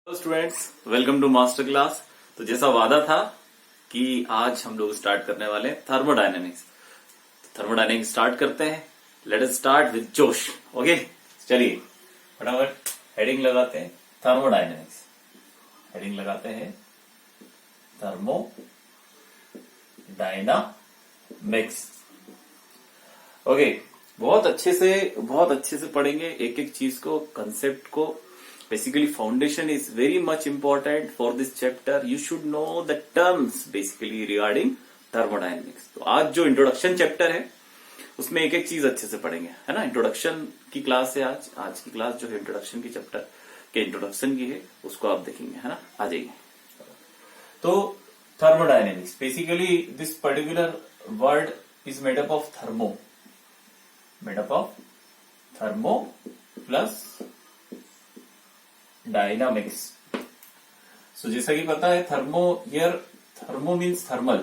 Hello students, welcome to master class. तो जैसा वादा था कि आज हम लोग स्टार्ट करने वाले हैं थर्मोडायनेमिक्स। थर्मोडायनेमिक्स स्टार्ट करते हैं। लेट अस स्टार्ट विद जोश। ओके, चलिए फटाफट हेडिंग लगाते हैं। थर्मोडायनेमिक्स हेडिंग लगाते हैं, थर्मोडायनामिक्स। ओके, बहुत अच्छे से पढ़ेंगे एक एक चीज को, कंसेप्ट को। Basically, foundation is very much important for this chapter. You should know the terms basically regarding thermodynamics. तो आज जो इंट्रोडक्शन चैप्टर है उसमें एक एक चीज अच्छे से पढ़ेंगे, है ना। इंट्रोडक्शन की क्लास है आज की क्लास जो है इंट्रोडक्शन की चैप्टर के इंट्रोडक्शन की है, उसको आप देखेंगे, है ना। आ जाइए। तो thermodynamics, basically this particular word is made up of thermo plus dynamics. So जैसा कि पता है thermo means thermal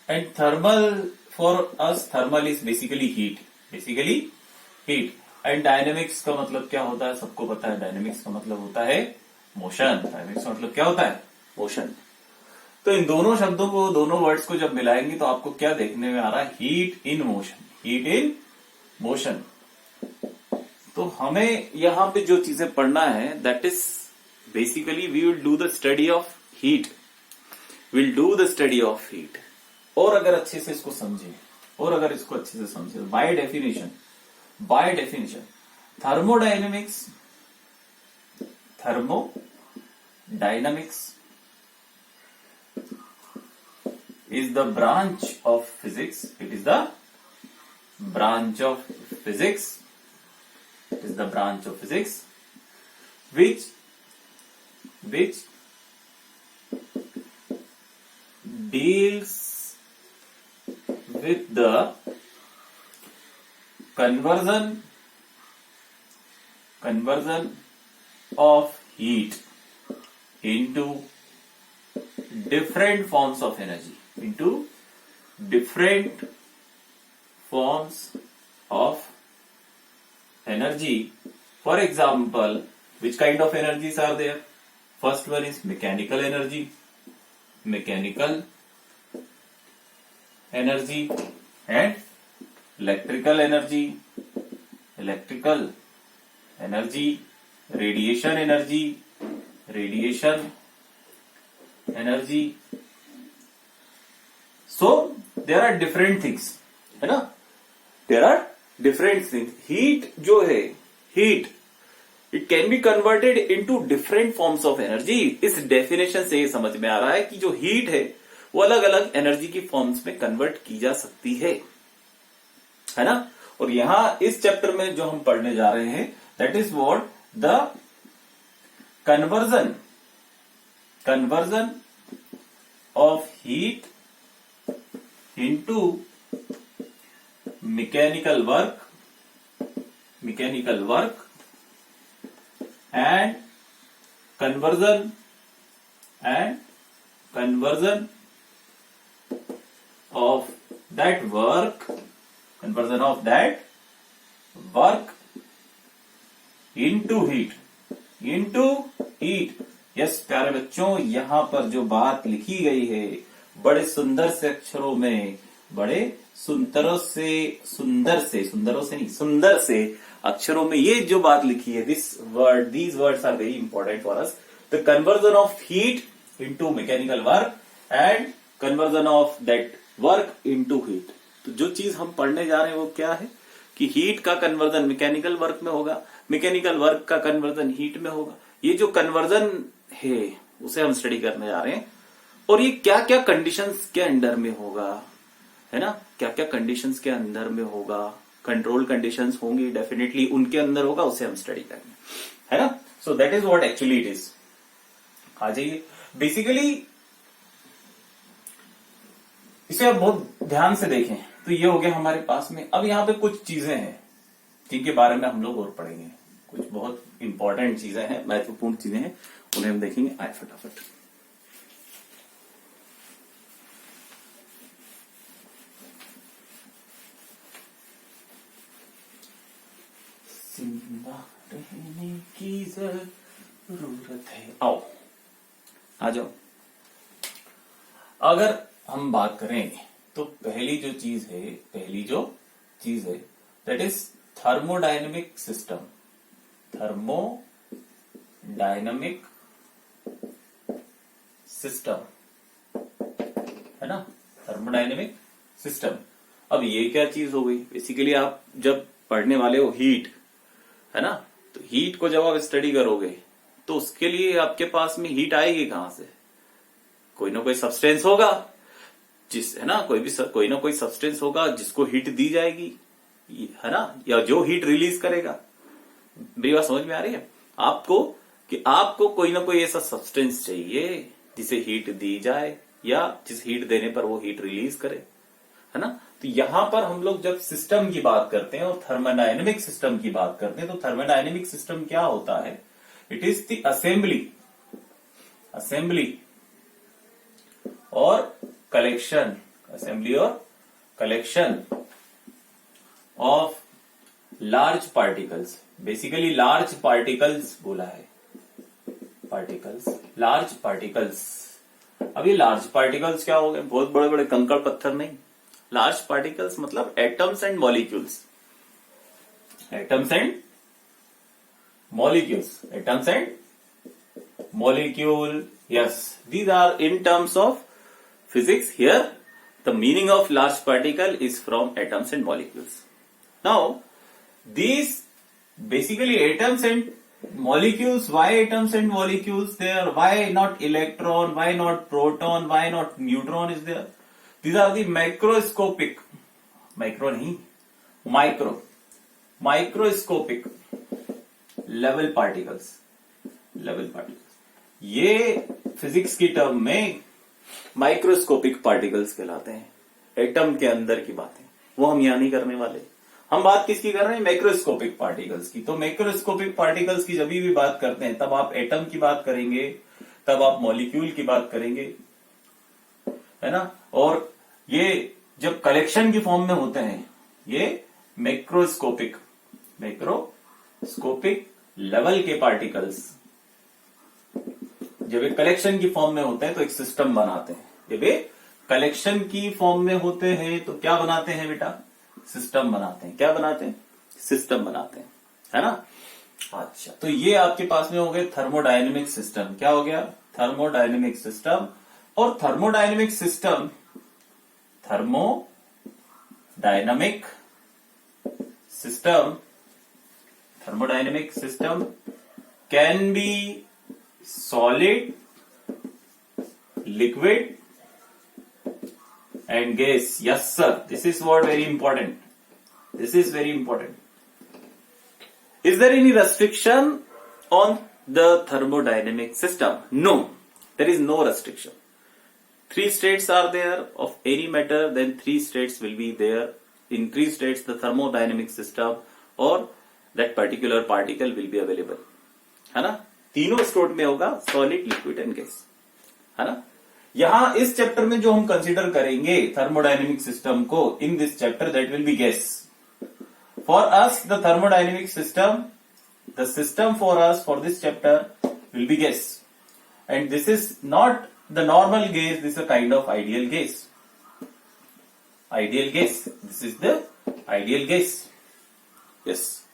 and thermal for us thermal is basically heat and dynamics का मतलब क्या होता है सबको पता है। डायनेमिक्स का मतलब होता है मोशन। डायनेमिक्स का मतलब क्या होता है? मोशन। तो इन दोनों शब्दों को, दोनों वर्ड्स को जब मिलाएंगे तो आपको क्या देखने में आ रहा है? Heat in motion. तो हमें यहां पे जो चीजें पढ़ना है that is basically we will do the study of heat. और अगर अच्छे से इसको समझे by definition thermodynamics is the branch of physics. It is the branch of physics which deals with the conversion of heat into different forms of energy, For example, which kind of energies are there? First one is mechanical energy and electrical energy, radiation energy. So there are different things, है ना। there are different things. Heat जो है, it can be converted into different forms of energy. इस definition से ये समझ में आ रहा है कि जो हीट है वो अलग अलग एनर्जी की फॉर्म्स में कन्वर्ट की जा सकती है ना। और यहां इस चैप्टर में जो हम पढ़ने जा रहे हैं that is what the conversion of heat into mechanical work and conversion of that work into heat। Yes प्यारे बच्चों, यहां पर जो बात लिखी गई है बड़े सुंदर से अक्षरों में, सुंदर से अक्षरों में ये जो बात लिखी है, these words are very important for us. The conversion of heat into mechanical work and conversion of that work into heat. तो जो चीज हम पढ़ने जा रहे हैं वो क्या है कि हीट का कन्वर्जन मैकेनिकल वर्क में होगा, मैकेनिकल वर्क का कन्वर्जन हीट में होगा। ये जो कन्वर्जन है उसे हम स्टडी करने जा रहे हैं। और ये क्या क्या कंडीशंस के अंडर में होगा, है ना। क्या क्या कंडीशंस के अंदर में होगा, कंट्रोल कंडीशंस होंगी डेफिनेटली, उनके अंदर होगा, उसे हम स्टडी करेंगे, है ना। So that is what actually it is. आ जाइए। बेसिकली इसे आप बहुत ध्यान से देखें तो ये हो गया हमारे पास में। अब यहां पे कुछ चीजें हैं जिनके बारे में हम लोग और पढ़ेंगे। कुछ बहुत इंपॉर्टेंट चीजें हैं, महत्वपूर्ण चीजें हैं, उन्हें हम देखेंगे। आए फटाफट। रहने की जरूरत है। आओ आ जाओ। अगर हम बात करें तो पहली जो चीज है that is thermodynamic system. Thermodynamic system है ना, थर्मोडायनेमिक सिस्टम। अब ये क्या चीज हो गई? बेसिकली आप जब पढ़ने वाले हो हीट, है ना, तो हीट को जब आप स्टडी करोगे तो उसके लिए आपके पास में हीट आएगी कहां से? कोई ना कोई सब्सटेंस होगा, जिस, है ना, कोई ना कोई सब्सटेंस होगा जिसको हीट दी जाएगी, है ना, या जो हीट रिलीज करेगा। मेरी बात समझ में आ रही है आपको? कि आपको कोई ना कोई ऐसा सब्सटेंस चाहिए जिसे हीट दी जाए या जिस हीट देने पर वो हीट रिलीज करे, है ना। तो यहां पर हम लोग जब सिस्टम की बात करते हैं और थर्मोडायनेमिक सिस्टम की बात करते हैं, तो थर्मोडायनेमिक सिस्टम क्या होता है? इट इज द असेंबली और collection of large particles. Basically large particles बोला है, लार्ज पार्टिकल्स। अब ये लार्ज पार्टिकल्स क्या हो गए? बहुत बड़े बड़े कंकड़ पत्थर नहीं। लार्ज पार्टिकल्स मतलब atoms and molecules, yes, these are in terms of physics. Here the meaning of large particle is from atoms and molecules. Now these basically atoms and molecules, why atoms and molecules there? Why not electron? Why not proton? Why not neutron is there? These are the microscopic level particles. ये physics की term में microscopic particles कहलाते हैं। Atom के अंदर की बातें वो हम यहां नहीं करने वाले। हम बात किसकी कर रहे हैं? मैक्रोस्कोपिक पार्टिकल्स की। तो मैक्रोस्कोपिक पार्टिकल्स की जब भी बात करते हैं तब आप एटम की बात करेंगे, तब आप मॉलिक्यूल की बात करेंगे, है ना। और ये जब कलेक्शन की फॉर्म में होते हैं, ये मैक्रोस्कोपिक लेवल के पार्टिकल्स जब एक कलेक्शन की फॉर्म में होते हैं तो एक सिस्टम बनाते हैं। जब एक कलेक्शन की फॉर्म में होते हैं तो क्या बनाते हैं बेटा? सिस्टम बनाते हैं। क्या बनाते हैं? सिस्टम बनाते हैं, है ना। अच्छा, तो ये आपके पास में हो गए थर्मोडायनेमिक सिस्टम। क्या हो गया? Thermodynamic system. और thermodynamic system can be solid, liquid and gas. Yes sir, this is what very important. Is there any restriction on the thermodynamic system? No, there is no restriction. 3 states are there of any matter, then 3 states will be there. In 3 states the thermodynamic system or that particular particle will be available, है ना। तीनों state में होगा, solid, liquid and gas, है ना। यहां इस chapter में जो हम कंसीडर करेंगे थर्मोडायनेमिक सिस्टम को, in this chapter that will be gas. For us the thermodynamic system, the system for us for this chapter will be gas, and this is not the normal gas, this a kind of ideal gas. This is the ideal gas. Yes,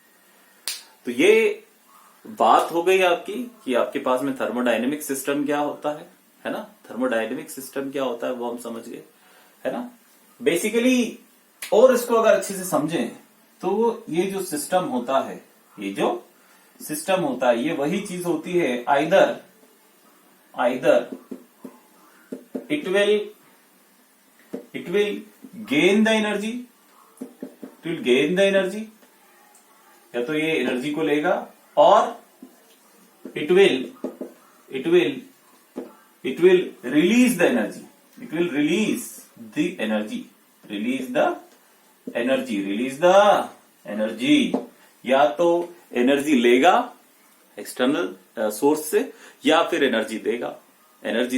तो ये बात हो गई आपकी कि आपके पास में thermodynamic system क्या होता है ना। थर्मोडायनेमिक सिस्टम क्या होता है वो हम समझ गए, है ना। बेसिकली और इसको अगर अच्छे से समझें तो ये जो सिस्टम होता है, ये वही चीज होती है, either it will gain the energy, या तो ये एनर्जी को लेगा, और it will release the energy. Release the energy. या तो एनर्जी लेगा एक्सटर्नल सोर्स से, या फिर एनर्जी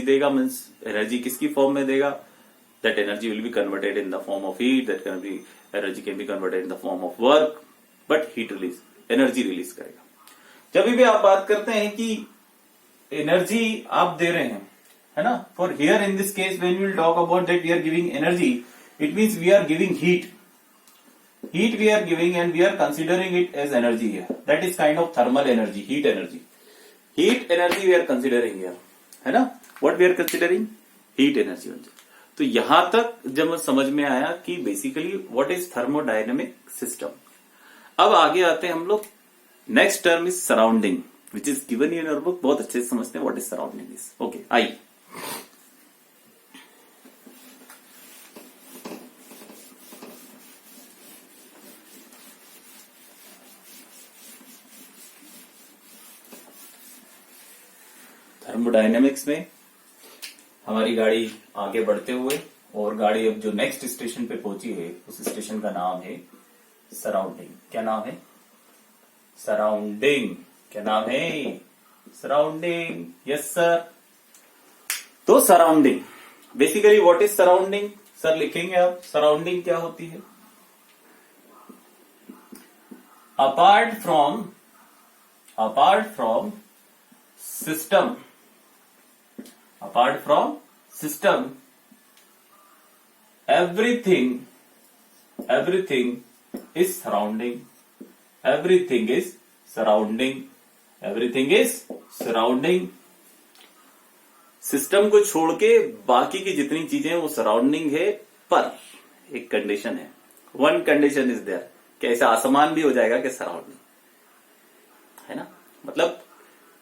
देगा मीन्स एनर्जी किसकी फॉर्म में देगा? That energy will be converted in the form of heat, that energy can be converted in the form of work, but heat release, energy release करेगा। जब भी आप बात करते हैं कि एनर्जी आप दे रहे हैं, है ना, for here in this case when we will talk about that we are giving energy, it means we are giving heat we are giving and we are considering it as energy here. That is kind of thermal energy, heat energy we are considering here, है ना. What we are considering? Heat energy. तो यहां तक जब समझ में आया कि basically what is thermodynamic system. अब आगे आते हैं हम लोग. Next term is surrounding which is given in your book. बहुत अच्छे से समझते हैं what is surrounding is. Okay, I thermodynamics में हमारी गाड़ी आगे बढ़ते हुए, और गाड़ी अब जो नेक्स्ट स्टेशन पे पहुंची है उस स्टेशन का नाम है सराउंडिंग. क्या नाम है? सराउंडिंग. क्या नाम है? सराउंडिंग. Yes sir. तो surrounding basically what is surrounding? Sir लिखेंगे आप. सराउंडिंग क्या होती है? Apart from system, apart from system, everything is surrounding. Everything is surrounding. System को छोड़ के बाकी की जितनी चीजें वो सराउंडिंग है, पर एक कंडीशन है. वन कंडीशन इज देयर कि ऐसा आसमान भी हो जाएगा कि सराउंडिंग, है ना. मतलब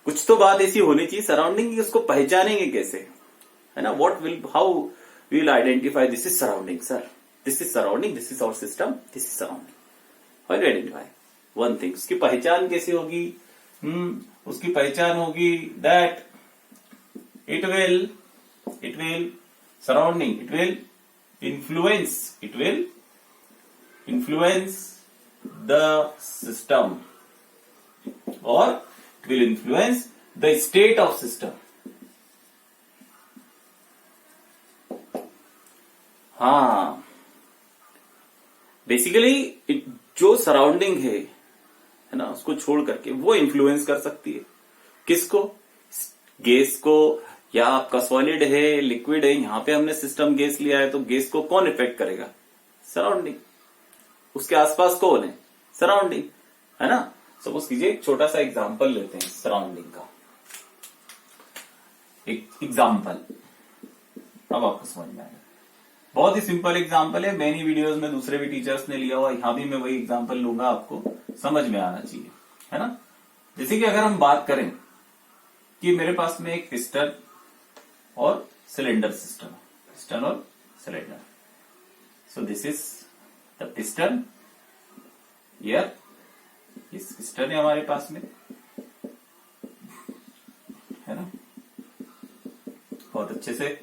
कुछ तो बात ऐसी होनी चाहिए सराउंडिंग की, उसको पहचानेंगे कैसे, है ना. How will identify this is surrounding. Sir this is surrounding, this is our system, this is surrounding. How will identify one thing. उसकी पहचान कैसी होगी? उसकी पहचान होगी that it will surrounding, it will influence the system, or it will influence the state of system. हाँ, basically जो surrounding है ना, उसको छोड़ करके वो इन्फ्लुएंस कर सकती है. किसको? गैस को, या आपका सॉलिड है, लिक्विड है. यहां पे हमने सिस्टम गैस लिया है, तो गैस को कौन इफेक्ट करेगा? सराउंडिंग. उसके आसपास कौन है? सराउंडिंग, है ना. सपोज कीजिए एक छोटा सा एग्जांपल लेते हैं सराउंडिंग का. एक एग्जांपल अब आपको समझ में आएगा. बहुत ही सिंपल एग्जांपल है. मैनी वीडियोस में दूसरे भी टीचर्स ने लिया हुआ, यहां भी मैं वही एग्जांपल लूंगा, आपको समझ में आना चाहिए, है ना. जैसे कि अगर हम बात करें कि मेरे पास में एक पिस्टन और सिलेंडर सिस्टम, पिस्टन और cylinder. So this is the piston. Here इस पिस्टन है हमारे पास में, है ना. बहुत अच्छे से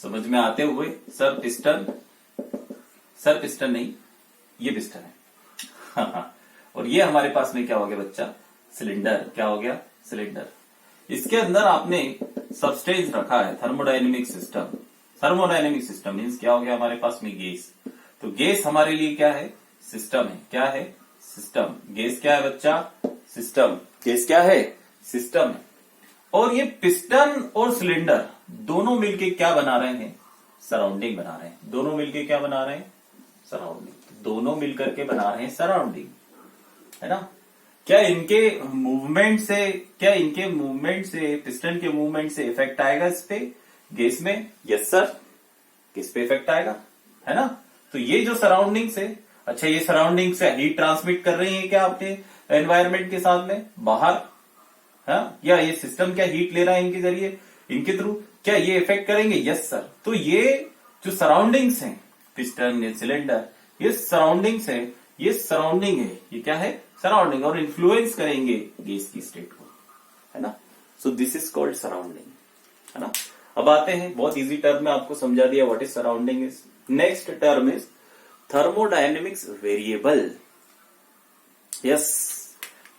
समझ में आते हुए. सर पिस्टन नहीं, ये पिस्टन है. और ये हमारे पास में क्या हो गया बच्चा? सिलेंडर. क्या हो गया? सिलेंडर. इसके अंदर आपने सबस्टेंस रखा है, thermodynamic system. Thermodynamic system means क्या हो गया हमारे पास में? गैस. तो गैस हमारे लिए क्या है? सिस्टम है. क्या है? सिस्टम. गैस क्या है बच्चा? सिस्टम. गैस क्या है? सिस्टम है. और ये पिस्टन और सिलेंडर दोनों मिलके क्या बना रहे हैं? सराउंडिंग बना रहे हैं. दोनों मिलके क्या बना रहे हैं? सराउंडिंग. दोनों मिलकर के बना रहे हैं सराउंडिंग, है ना. क्या इनके मूवमेंट से पिस्टन के मूवमेंट से इफेक्ट आएगा इस पे, गैस में? यस सर, किस पे इफेक्ट आएगा, है ना. तो ये जो सराउंडिंग्स है, अच्छा ये सराउंडिंग से हीट ट्रांसमिट कर रही है क्या आपके एनवायरमेंट के साथ में बाहर, है? या ये सिस्टम क्या हीट ले रहा है इनके जरिए, इनके थ्रू? क्या ये इफेक्ट करेंगे? Yes sir. तो ये जो सराउंडिंग्स हैं, पिस्टन या सिलेंडर, ये सराउंडिंग्स है, ये सराउंडिंग है, ये क्या है? सराउंडिंग. और इन्फ्लुएंस करेंगे गैस की स्टेट को, है ना. So this is called surrounding, है ना. अब आते हैं, बहुत इजी टर्म में आपको समझा दिया what is surrounding is. Next term is thermodynamics variable. Yes,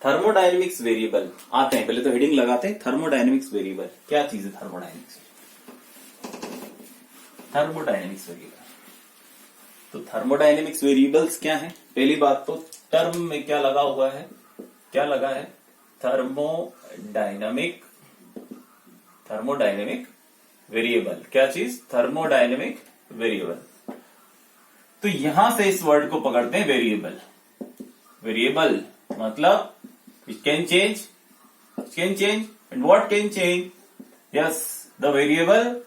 thermodynamics variable. आते हैं, पहले तो हेडिंग लगाते हैं. थर्मोडायनेमिक्स वेरिएबल क्या चीज है? Thermodynamics variable. तो थर्मोडायनेमिक्स वेरिएबल्स क्या है? पहली बात तो टर्म में क्या लगा हुआ है? क्या लगा है? Thermodynamic variable. क्या चीज? Thermodynamic variable. तो यहां से इस वर्ड को पकड़ते हैं वेरिएबल। वेरिएबल मतलब विच can change, and what can change? Yes, the variable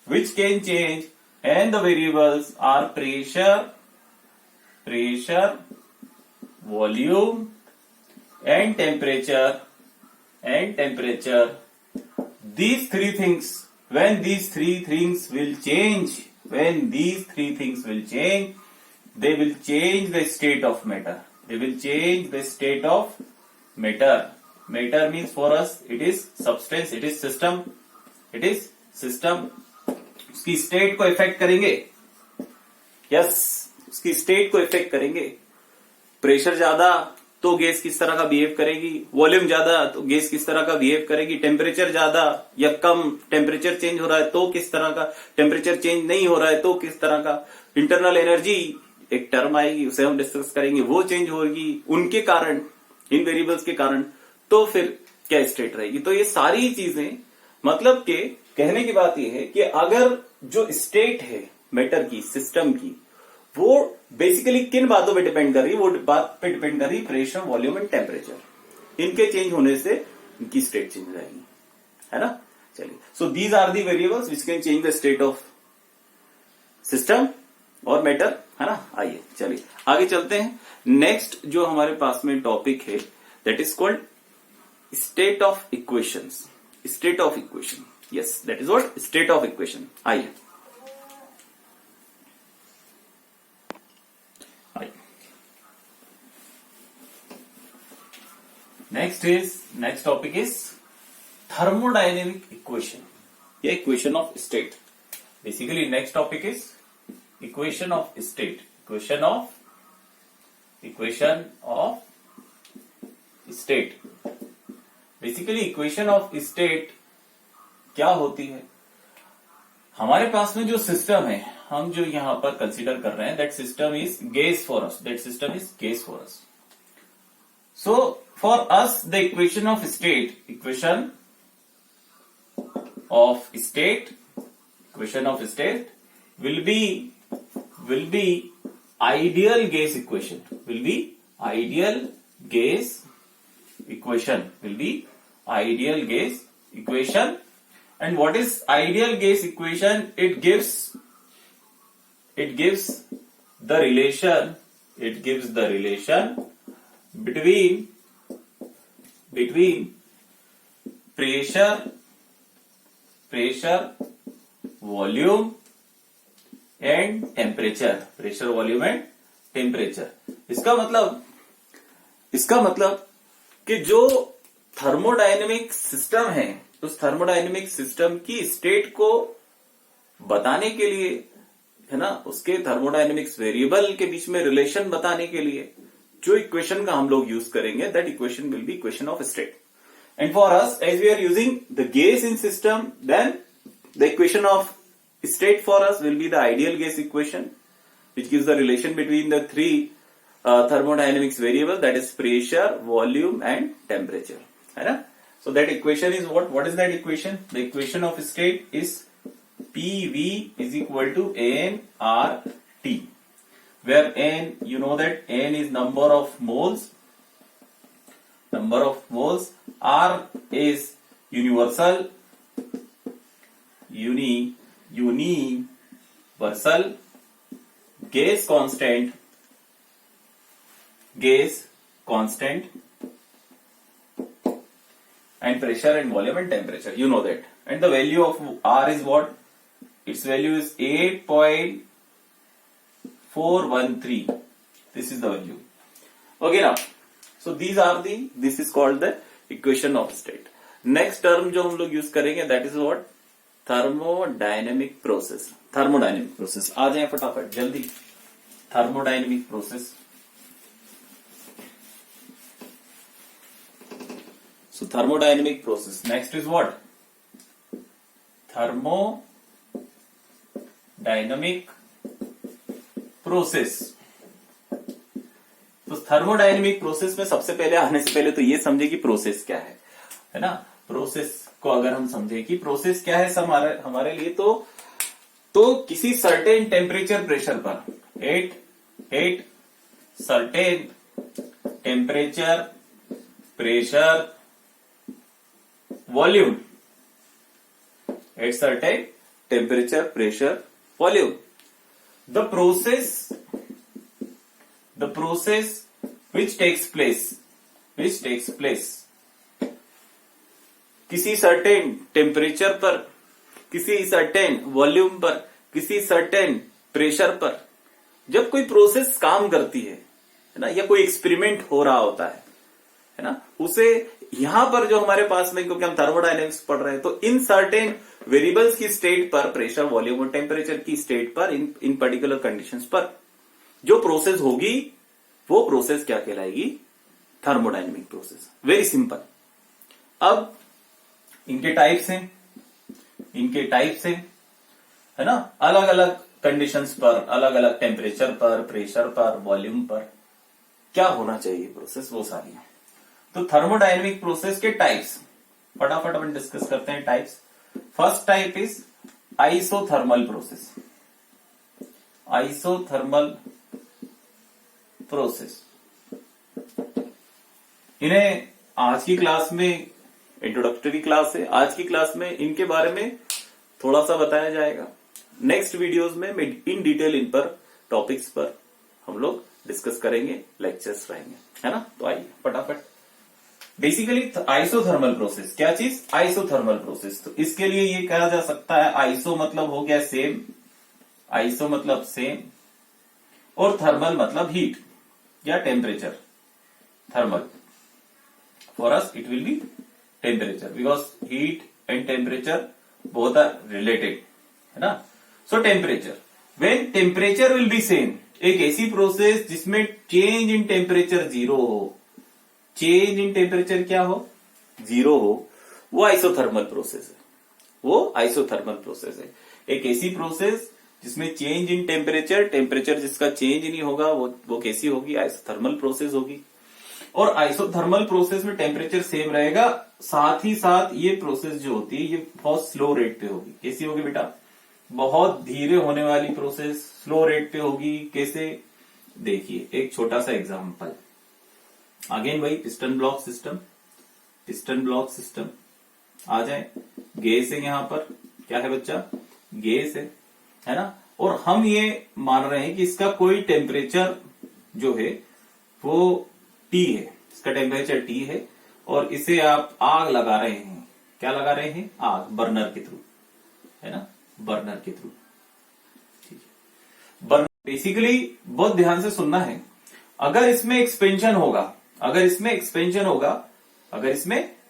which can change, and the variables are pressure, volume and temperature. These three things, when these three things will change, they will change the state of matter. Matter means for us it is substance, it is system. उसकी state को effect करेंगे। Yes, उसकी state को effect करेंगे। Pressure ज्यादा तो gas किस तरह का बिहेव करेगी, वॉल्यूम ज्यादा तो गैस किस तरह का बिहेव करेगी, टेम्परेचर ज्यादा या कम, टेम्परेचर चेंज हो रहा है तो किस तरह का, टेम्परेचर चेंज नहीं हो रहा है तो किस तरह का, इंटरनल एनर्जी एक टर्म आएगी, उसे हम डिस्कस करेंगे, वो चेंज होगी उनके कारण, इन वेरिएबल्स के कारण, तो फिर क्या स्टेट रहेगी। तो ये सारी चीजें, मतलब के कहने की बात यह है कि अगर जो स्टेट है मैटर की, सिस्टम की, वो बेसिकली किन बातों पे डिपेंड कर रही है? वो बात पे डिपेंड कर रही है प्रेशर, वॉल्यूम एंड टेम्परेचर। इनके चेंज होने से इनकी स्टेट चेंज हो जाएगी, है ना। चलिए, so these are the variables which can change the state of system और मैटर, है ना। आइए चलिए आगे चलते हैं। नेक्स्ट जो हमारे पास में टॉपिक है that is called state of equations. State of equation, yes, that is what state of equation. आइए next topic is thermodynamic equation या equation of state. Basically next topic is equation of state, equation of state. Basically equation of state क्या होती है? हमारे पास में जो system है, हम जो यहां पर कंसीडर कर रहे हैं, that system is gauge for us, so for us the equation of state will be ideal gas equation, and what is ideal gas equation? It gives the relation between pressure, volume and temperature, इसका मतलब कि जो thermodynamic system है, उस thermodynamic system की state को बताने के लिए, है ना, उसके थर्मोडायनेमिक्स वेरिएबल के बीच में रिलेशन बताने के लिए जो इक्वेशन का हम लोग यूज करेंगे, that equation will be equation of state. And for us, as we are using the gas in system, then the equation of state for us will be the ideal gas equation, which gives the relation between the three thermodynamics variable, that is pressure, volume and temperature, है ना। So that equation is what is that equation? The equation of state is PV is equal to nRT, where n, you know that n is number of moles, R is universal gas constant, and pressure and volume and temperature, you know that. And the value of R is what? Its value is 8.413. This is the value. Okay, now, so this is called the equation of state. Next term जो हम लोग use करेंगे, that is what? Thermodynamic process. आ जाए फटाफट जल्दी। Thermodynamic process, so thermodynamic process next is what? Thermodynamic process तो thermodynamic process में सबसे पहले आने से पहले तो ये समझे कि प्रोसेस क्या है ना। प्रोसेस को अगर हम समझे कि प्रोसेस क्या है हमारे लिए, तो किसी सर्टेन टेम्परेचर प्रेशर पर at certain temperature pressure volume, at certain temperature pressure volume, the process which takes place किसी सर्टेन टेम्परेचर पर, किसी सर्टेन वॉल्यूम पर, किसी सर्टेन प्रेशर पर जब कोई प्रोसेस काम करती है ना, या कोई एक्सपेरिमेंट हो रहा होता है ना, उसे यहां पर जो हमारे पास में, क्योंकि हम थर्मोडायनेमिक्स पढ़ रहे हैं, तो इन सर्टेन वेरिएबल्स की स्टेट पर, प्रेशर वॉल्यूम और टेम्परेचर की स्टेट पर, इन पर्टिकुलर कंडीशंस पर जो प्रोसेस होगी वो प्रोसेस क्या कहलाएगी? Thermodynamic process. Very simple. अब इनके टाइप्स हैं है ना, अलग अलग कंडीशंस पर, अलग अलग टेम्परेचर पर, प्रेशर पर, वॉल्यूम पर क्या होना चाहिए प्रोसेस, वो सारी है। तो थर्मोडायनेमिक प्रोसेस के टाइप्स फटाफट अपन डिस्कस करते हैं। Types, first type is isothermal process. Isothermal process, इन्हें आज की क्लास में, इंट्रोडक्टरी क्लास है, आज की क्लास में इनके बारे में थोड़ा सा बताया जाएगा। नेक्स्ट वीडियोस में इन डिटेल इन पर टॉपिक्स पर हम लोग डिस्कस करेंगे, लेक्चर्स रहेंगे, है ना। तो आइए फटाफट। बेसिकली आइसोथर्मल प्रोसेस क्या चीज? Isothermal process. तो इसके लिए ये कहा जा सकता है, आइसो मतलब हो गया सेम, आइसो मतलब सेम, और थर्मल मतलब हीट या temperature. Thermal for us it will be temperature, because heat and temperature both are related, है ना। So temperature, when temperature will be same, एक ऐसी प्रोसेस जिसमें चेंज इन टेम्परेचर जीरो हो, चेंज इन टेम्परेचर क्या हो? Zero हो, वो आइसोथर्मल प्रोसेस है। वो आइसोथर्मल प्रोसेस है। एक ऐसी प्रोसेस जिसमें चेंज इन टेम्परेचर जिसका चेंज नहीं होगा, वो कैसी होगी? आइसोथर्मल प्रोसेस होगी। और आइसोथर्मल प्रोसेस में टेम्परेचर सेम रहेगा, साथ ही साथ ये प्रोसेस जो होती है ये बहुत स्लो रेट पे होगी। कैसी होगी बेटा? बहुत धीरे होने वाली प्रोसेस स्लो रेट पे होगी। कैसे? देखिए एक छोटा सा एग्जांपल, अगेन वही पिस्टन ब्लॉक सिस्टम आ जाए। गैस है, यहां पर क्या है बच्चा? गैस है ना। और हम ये मान रहे हैं कि इसका कोई टेम्परेचर जो है वो T है, इसका टेम्परेचर T है, और इसे आप आग लगा रहे हैं। क्या लगा रहे हैं? आग, बर्नर के थ्रू, है ना, बर्नर के थ्रू। ठीक है, बर्नर बेसिकली बहुत ध्यान से सुनना है। अगर इसमें एक्सपेंशन होगा, अगर इसमें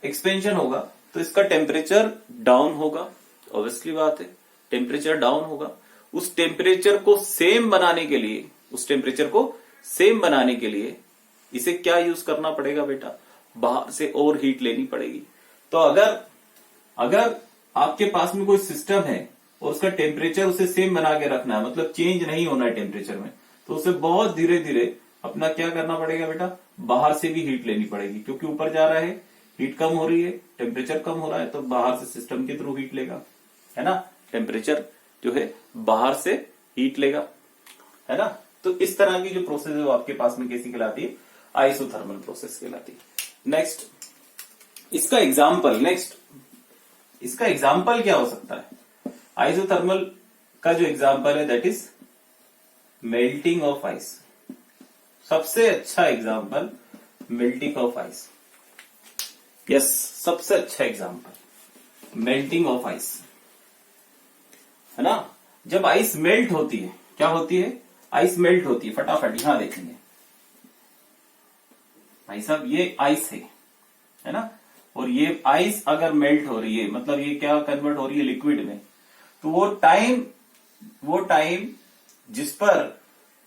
एक्सपेंशन होगा तो इसका टेम्परेचर डाउन होगा। ऑब्वियसली बात है, टेम्परेचर डाउन होगा। उस टेम्परेचर को सेम बनाने के लिए इसे क्या यूज करना पड़ेगा बेटा? बाहर से और हीट लेनी पड़ेगी। तो अगर आपके पास में कोई सिस्टम है और उसका टेम्परेचर उसे सेम बना के रखना है, मतलब चेंज नहीं होना है टेम्परेचर में, तो उसे बहुत धीरे धीरे अपना क्या करना पड़ेगा बेटा? बाहर से भी हीट लेनी पड़ेगी, क्योंकि ऊपर जा रहा है, हीट कम हो रही है, टेम्परेचर कम हो रहा है, तो बाहर से सिस्टम के थ्रू हीट लेगा, है ना। टेम्परेचर जो है बाहर से हीट लेगा, है ना। तो इस तरह की जो प्रोसेस है वो आपके पास में कैसी कहलाती है? आइसोथर्मल प्रोसेस कहलाती है। नेक्स्ट इसका एग्जाम्पल क्या हो सकता है? आइसोथर्मल का जो एग्जाम्पल है that is melting of ice. सबसे अच्छा example melting of ice. Yes, सबसे अच्छा एग्जाम्पल मेल्टिंग ऑफ आइस, है ना। जब आइस मेल्ट होती है, क्या होती है? आइस मेल्ट होती है। फटाफट यहां देखेंगे भाई साहब, ये आइस है ना, और ये आइस अगर मेल्ट हो रही है, मतलब ये क्या कन्वर्ट हो रही है? लिक्विड में। तो वो टाइम जिस पर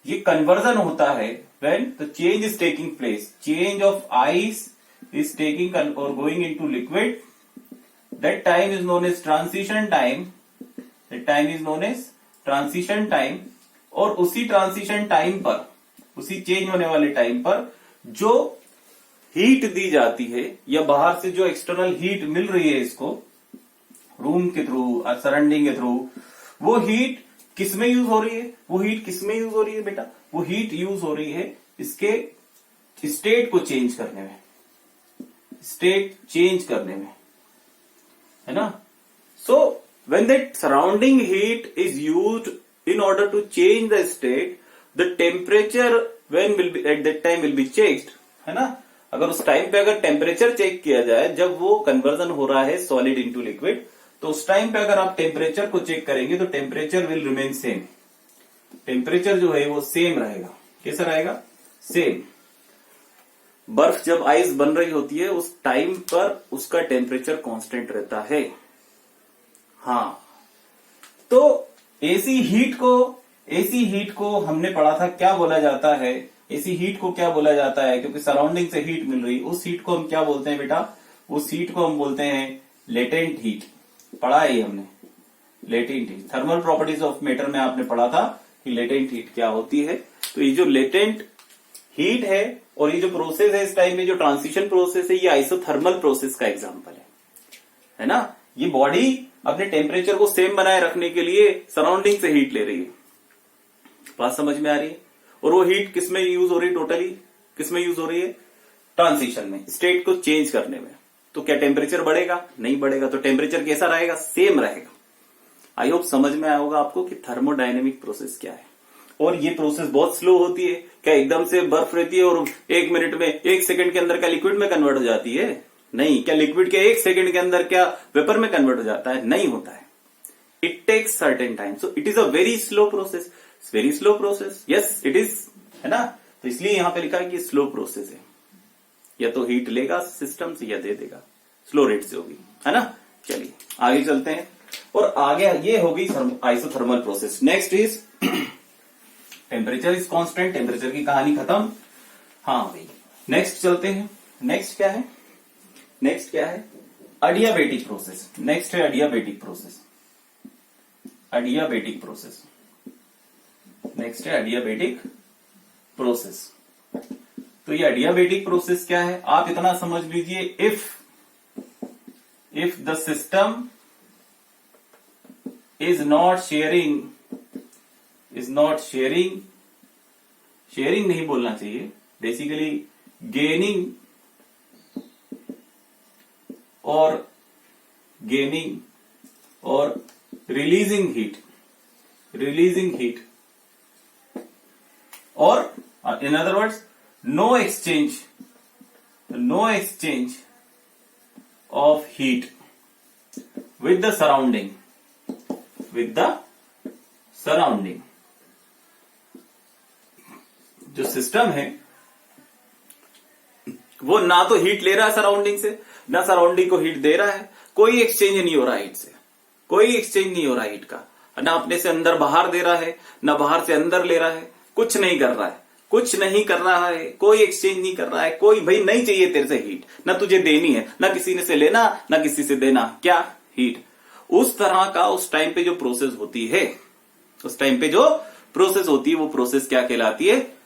ये कन्वर्जन होता है, when the change is taking place, change of ice is taking or going into liquid, that time is known as transition time. That time is known as transition time. और उसी transition time पर उसी change होने वाले time पर जो heat दी जाती है या बाहर से जो एक्सटर्नल हीट मिल रही है इसको रूम के थ्रू, सराउंडिंग के थ्रू, वो हीट किस में यूज हो रही है? वो हीट किस में यूज हो रही है बेटा? वो हीट यूज हो रही है इसके स्टेट को चेंज करने में, स्टेट चेंज करने में, है ना? So when that surrounding heat is used in order to change the state, the temperature when will be at that time will be changed, है ना? अगर उस टाइम पे अगर टेम्परेचर चेक किया जाए, जब वो कन्वर्जन हो रहा है सॉलिड इनटू लिक्विड, तो उस टाइम पे अगर आप टेम्परेचर को चेक करेंगे तो temperature will remain same. Temperature जो है वो सेम रहेगा। कैसा रहेगा? सेम। बर्फ जब आइस बन रही होती है उस टाइम पर उसका टेम्परेचर कांस्टेंट रहता है। हाँ, तो एसी हीट को हमने पढ़ा था क्या बोला जाता है। एसी हीट को क्या बोला जाता है? क्योंकि सराउंडिंग से हीट मिल रही, उस हीट को हम क्या बोलते हैं बेटा? उस हीट को हम बोलते हैं लेटेंट हीट। पढ़ा है ये हमने, latent heat. Thermal properties of matter में आपने पढ़ा था कि लेटेंट हीट क्या होती है। तो ये जो लेटेंट हीट है और ये जो प्रोसेस है इस टाइम में, जो ट्रांजिशन प्रोसेस है, ये आइसोथर्मल प्रोसेस का एग्जांपल है ना? ये बॉडी अपने टेम्परेचर को सेम बनाए रखने के लिए सराउंडिंग से हीट ले रही है। बात समझ में आ रही है? और वो हीट किस में यूज हो रही है? टोटली किस में यूज हो रही है? ट्रांजिशन में, स्टेट को चेंज करने में। तो क्या टेम्परेचर बढ़ेगा? नहीं बढ़ेगा। तो टेम्परेचर कैसा रहेगा? सेम रहेगा। आई होप समझ में आया होगा आपको कि थर्मोडायनेमिक प्रोसेस क्या है। और ये प्रोसेस बहुत स्लो होती है। क्या एकदम से बर्फ रहती है और 1 मिनट में, 1 सेकंड के अंदर क्या लिक्विड में कन्वर्ट हो जाती है? नहीं। क्या लिक्विड के 1 सेकंड के अंदर क्या वेपर में कन्वर्ट हो जाता है? नहीं होता है। It takes certain time. So it is a very slow process. Very slow process. Yes it is, है ना? तो इसलिए यहां पे लिखा है कि स्लो प्रोसेस है। या तो हीट लेगा सिस्टम से या दे देगा, स्लो रेट से होगी, है ना? चलिए आगे चलते हैं। और आगे ये होगी isothermal process. Next is temperature is constant. Temperature की कहानी खत्म। हाँ भाई, नेक्स्ट चलते हैं। नेक्स्ट क्या है? नेक्स्ट क्या है? अडियाबेटिक प्रोसेस। नेक्स्ट है अडियाबेटिक प्रोसेस। अडियाबेटिक प्रोसेस। नेक्स्ट है अडियाबेटिक प्रोसेस। तो ये अडियाबेटिक प्रोसेस क्या है? आप इतना समझ लीजिए, if the system is not sharing नहीं बोलना चाहिए, बेसिकली गेनिंग और रिलीजिंग हीट और in other words no exchange of heat with the surrounding जो सिस्टम है वो ना तो हीट ले रहा है सराउंडिंग से, ना सराउंडिंग को हीट दे रहा है। कोई एक्सचेंज नहीं हो रहा है हीट से, कोई एक्सचेंज नहीं हो रहा है हीट का। ना अपने से अंदर बाहर दे रहा है, ना बाहर से अंदर ले रहा है। कुछ नहीं कर रहा है, कोई एक्सचेंज नहीं कर रहा है। कोई भाई नहीं चाहिए तेरे से हीट, ना तुझे देनी है, ना किसी ने से लेना, ना किसी से देना। क्या? हीट। उस तरह का उस टाइम पे जो प्रोसेस होती है, वो प्रोसेस क्या कहलाती है?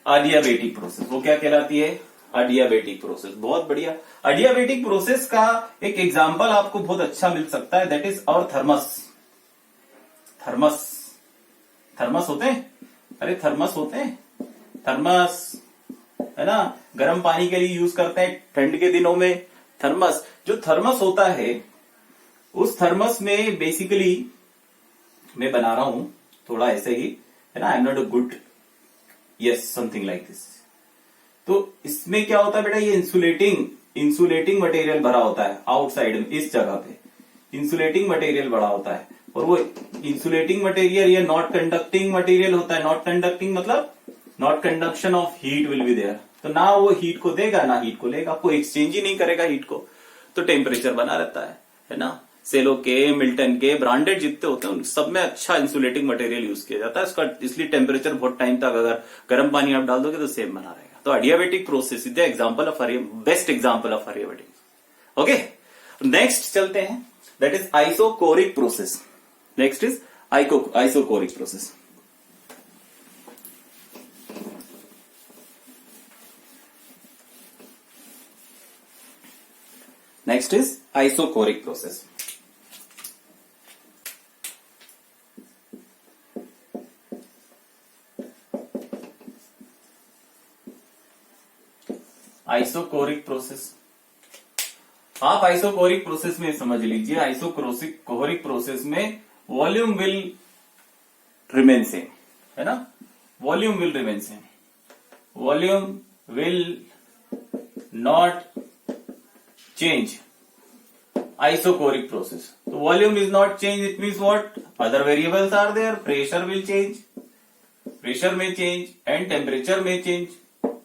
अडियाबेटिक प्रोसेस। वो क्या कहलाती है? अडियाबेटिक प्रोसेस। बहुत बढ़िया। अडियाबेटिक प्रोसेस का एक एग्जांपल आपको बहुत अच्छा मिल सकता है, दैट इज आवर थर्मस होते हैं। अरे थर्मस होते हैं, थर्मस, है ना? गर्म पानी के लिए यूज करते हैं ठंड के दिनों में थर्मस। जो थर्मस होता है, उस थर्मस में बेसिकली मैं बना रहा हूं थोड़ा ऐसे ही, है ना? I am not a good, yes something like this. तो इसमें क्या होता है बेटा? ये इंसुलेटिंग मटेरियल भरा होता है आउटसाइड में, इस जगह पे इंसुलेटिंग मटेरियल भरा होता है। और वो इंसुलेटिंग मटेरियल या नॉट कंडक्टिंग मटेरियल होता है। नॉट कंडक्टिंग मतलब not conduction of heat will be there. तो ना वो हीट को देगा ना हीट को लेगा, कोई एक्सचेंज ही नहीं करेगा हीट को। तो टेम्परेचर बना रहता है ना? सेलो के, मिल्टन के, ब्रांडेड जितने होते हैं उन सब में अच्छा इंसुलेटिंग मटेरियल यूज किया जाता है इसका। इसलिए टेम्परेचर बहुत टाइम तक अगर गर्म पानी आप डाल दोगे तो सेम बना रहेगा। तो adiabatic process is the example of best example of adiabatic. Okay, next चलते हैं, that is isochoric process. Next is isochoric process. Next is isochoric process. Isochoric process, आप आइसोकोरिक प्रोसेस में समझ लीजिए, आइसोकोरिक प्रोसेस में वॉल्यूम विल रिमेन सेम, है ना, volume will remain same, volume will not change. Isochoric process, तो volume is not change, it means what, other variables are there, pressure will change, pressure में change and temperature में change,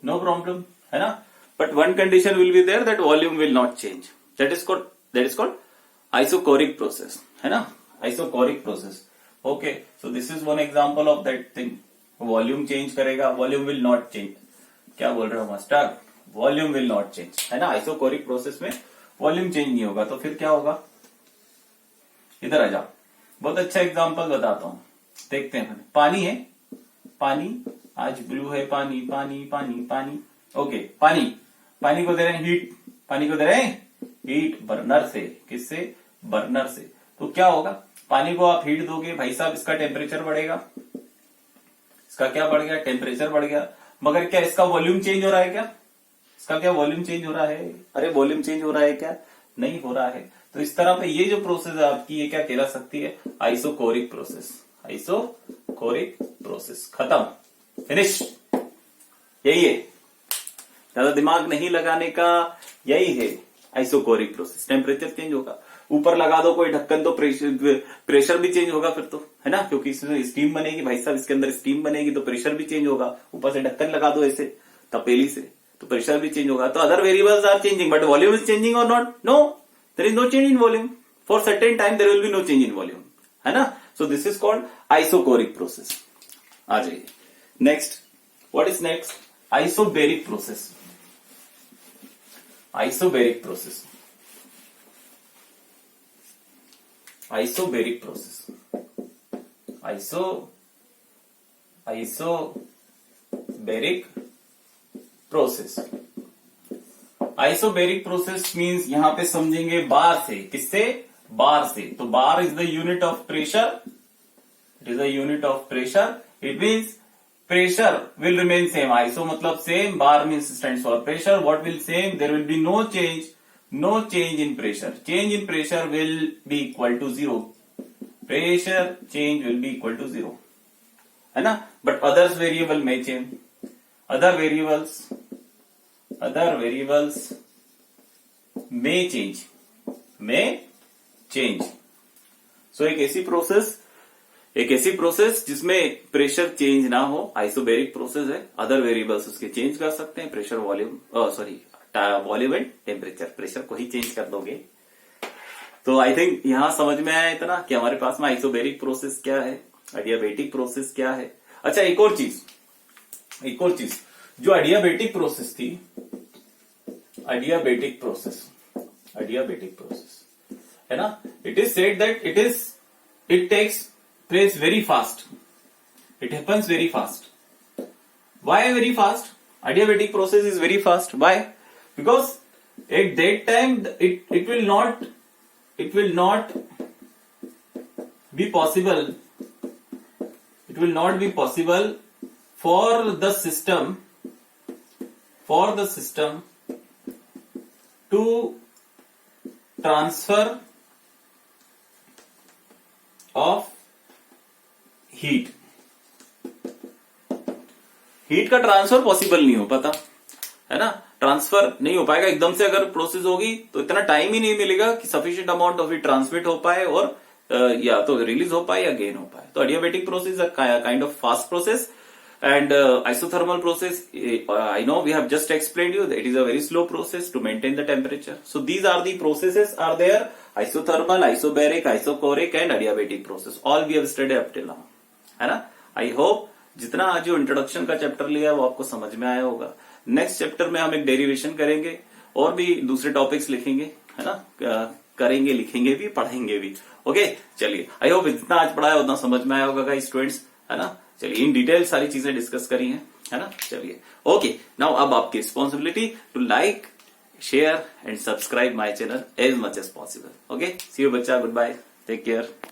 no problem, है ना. But one condition will be there, that volume will not change. That is called isocoric process, है ना, isocoric process. Okay, so this is one example of that thing. Volume change करेगा, volume will not change. क्या बोल रहे हो master, volume will not change, है ना. isocoric process में volume change नहीं होगा, तो फिर क्या होगा, इधर आ जाओ, बहुत अच्छा एग्जाम्पल बताता हूं, देखते हैं. पानी है, पानी आज ब्लू है, पानी पानी पानी पानी. ओके, पानी को दे रहे हैं हीट, पानी को दे रहे हैं हीट बर्नर से, किससे, बर्नर से. तो क्या होगा, पानी को आप हीट दोगे भाई साहब, इसका टेम्परेचर बढ़ेगा, इसका क्या बढ़ गया, टेम्परेचर बढ़ गया. मगर क्या इसका वॉल्यूम चेंज हो रहा है क्या, इसका क्या वॉल्यूम चेंज हो रहा है, अरे वॉल्यूम चेंज हो रहा है क्या, नहीं हो रहा है. तो इस तरह पे ये जो प्रोसेस है आपकी, ये क्या कहला सकती है, आइसोकोरिक प्रोसेस. आइसोकोरिक प्रोसेस, खत्म, फिनिश, यही है, ज्यादा दिमाग नहीं लगाने का, यही है आइसोकोरिक प्रोसेस. टेम्परेचर चेंज होगा, ऊपर लगा दो कोई ढक्कन तो प्रेशर भी चेंज होगा फिर तो, है ना, क्योंकि इसमें स्टीम बनेगी भाई साहब, इसके अंदर स्टीम बनेगी तो प्रेशर भी चेंज होगा. ऊपर से ढक्कन लगा दो ऐसे तपेली से, तो प्रेशर भी चेंज होगा. तो other variables are changing but volume is changing or not, no, there is no change in volume, for certain time there will be no change in volume, है ना. So this is called isochoric process. आ जाइए next, what is next, isobaric process. Isobaric process. Isobaric process. Isobaric process. Isobaric process means यहां पे समझेंगे बार से, किससे, बार से. तो bar is the unit of pressure, it is the unit of pressure. It means pressure will remain same. ISO मतलब same, bar means stands for pressure. What will same? There will be no change in pressure. Change in pressure will be equal to 0. Pressure change will be equal to 0, है ना. But others variable may change. Other variables may change. So एक ऐसी process जिसमें pressure change ना हो, isobaric process है. Other variables उसके change कर सकते हैं, pressure, volume, volume and temperature. Pressure को ही चेंज कर दोगे. तो आई थिंक यहां समझ में आया इतना कि हमारे पास में आइसोबेरिक प्रोसेस क्या है, एडियाबेटिक प्रोसेस क्या है. अच्छा, एक और चीज, जो एडियाबेटिक प्रोसेस थी, एडियाबेटिक प्रोसेस है ना, it is said that it takes place very fast, it happens very fast. Why very fast? Adiabatic process is very fast. Why? Because at that time it will not be possible, for the system to transfer of heat का transfer possible नहीं हो पाता, है ना. Transfer नहीं हो पाएगा एकदम से. अगर प्रोसेस होगी तो इतना टाइम ही नहीं मिलेगा कि sufficient amount of heat transmit हो पाए और या तो रिलीज हो पाए या गेन हो पाए. तो adiabatic process kind of fast process. And isothermal process, I know we have just explained you that it is a very slow process to maintain the temperature. So these are the processes are there: isothermal, isobaric, isochoric and adiabatic process. All we have studied up till now. है ना? I hope जितना आज जो introduction का chapter लिया है वो आपको समझ में आया होगा. नेक्स्ट चैप्टर में हम एक डेरिवेशन करेंगे और भी दूसरे टॉपिक्स लिखेंगे, है ना? करेंगे, लिखेंगे भी, पढ़ेंगे भी. ओके, चलिए. आई होप जितना आज पढ़ाया उतना समझ में आया होगा स्टूडेंट्स, है ना? चलिए, इन डिटेल सारी चीजें डिस्कस करी हैं, है ना? चलिए, ओके. नाउ अब आपकी responsibility to like share and subscribe my channel as much as possible. Okay, see you बच्चा, goodbye, take care.